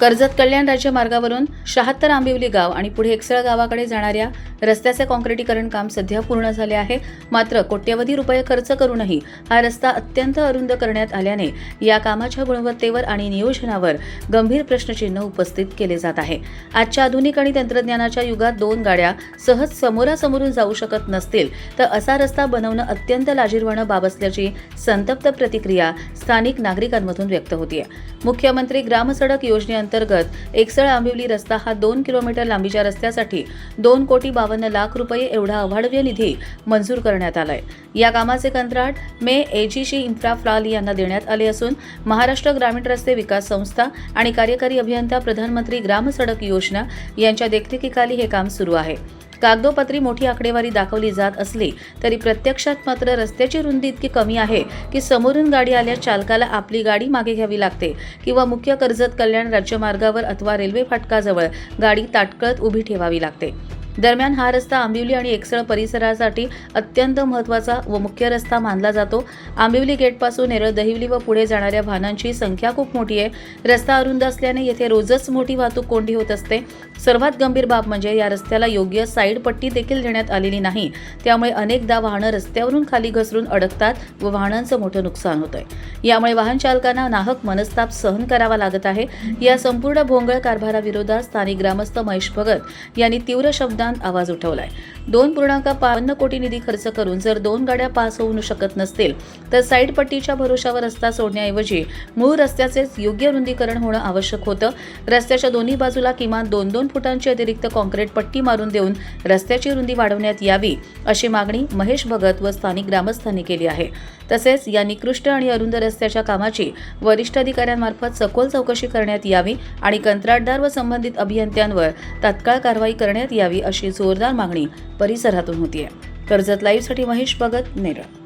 कर्जत कल्याण राज्य मार्गावरून 76 आंबिवली गाव आणि पुढे एकसळ गावाकडे जाणाऱ्या रस्त्याचे काँक्रिटीकरण काम सध्या पूर्ण झाले आहे। मात्र कोट्यवधी रुपये खर्च करूनही हा रस्ता अत्यंत अरुंद करण्यात आल्याने या कामाच्या गुणवत्तेवर आणि नियोजनावर गंभीर प्रश्नचिन्ह उपस्थित केले जात आहे। आजच्या आधुनिक आणि तंत्रज्ञानाच्या युगात दोन गाड्या सहज समोरासमोरून जाऊ शकत नसतील तर असा रस्ता बनवणं अत्यंत लाजिरवाणं बाब असल्याची संतप्त प्रतिक्रिया स्थानिक नागरिकांमधून व्यक्त होतीये। मुख्यमंत्री ग्रामसडक योजनेअंतर्गत एकसळ आंबिवली रस्ता हा 2 किलोमीटर लांबीच्या रस्त्यासाठी 2,52 लाख रुपये एवढा अवाढव्य निधी मंजूर करण्यात आलाय। या कामाचे कंत्राट एजीसी इन्फ्राफ्राल यांना देण्यात आले असून महाराष्ट्र ग्रामीण रस्ते विकास संस्था आणि कार्यकारी अभियंता प्रधानमंत्री ग्रामसडक योजना यांच्या देखरेखीखाली हे काम सुरू आहे। कागदोपत्री मोठी आकडेवारी दाखवली जात असली तरी प्रत्यक्षात मात्र रस्त्याची रुंदी इतकी कमी आहे की समोरून गाडी आल्यास चालकाला आपली गाडी मागे घ्यावी लागते किंवा मुख्य कर्जत कल्याण राज्यमार्गावर अथवा रेल्वे फाटकाजवळ गाडी ताटकळत उभी ठेवावी लागते। दरम्यान हा रस्ता आंबिवली आणि एकसळ परिसरासाठी अत्यंत महत्त्वाचा व मुख्य रस्ता मानला जातो। आंबिवली गेटपासून नेरळ दहिवली व पुढे जाणाऱ्या वाहनांची संख्या खूप मोठी आहे। रस्ता अरुंद असल्याने येथे रोजच मोठी वाहतूक कोंडी होत असते। सर्वात गंभीर बाब म्हणजे या रस्त्याला योग्य साईड पट्टी देखील देण्यात आलेली नाही, त्यामुळे अनेकदा वाहनं रस्त्यावरून खाली घसरून अडकतात व वाहनांचं मोठं नुकसान होतंय। यामुळे वाहन चालकांना नाहक मनस्ताप सहन करावा लागत आहे। या संपूर्ण भोंगळ कारभाराविरोधात स्थानिक ग्रामस्थ महेश भगत यांनी तीव्र शब्दांत आवाज उठवलाय। 2.52 कोटी निधी खर्च करून जर दोन गाड्या पास होऊ शकत नसतील तर साईड पट्टीच्या भरोशावर रस्ता सोडण्याऐवजी मूळ रस्त्याचेच योग्य रुंदीकरण होणं आवश्यक होतं। रस्त्याच्या दोन्ही बाजूला किमान 2-2 फुटांची अतिरिक्त काँक्रीट पट्टी मारून देऊन रस्त्याची रुंदी वाढवण्यात यावी अशी मागणी महेश भगत व स्थानिक ग्रामस्थांनी केली आहे। तसेच या निकृष्ट आणि अरुंद रस्त्याच्या कामाची वरिष्ठ अधिकाऱ्यांमार्फत सखोल चौकशी करण्यात यावी आणि कंत्राटदार व संबंधित अभियंत्यांवर तात्काळ कारवाई करण्यात यावी अशी जोरदार मागणी परिसरातून होतीये। कर्जत लाईव्हसाठी महेश भगत, नेरळ।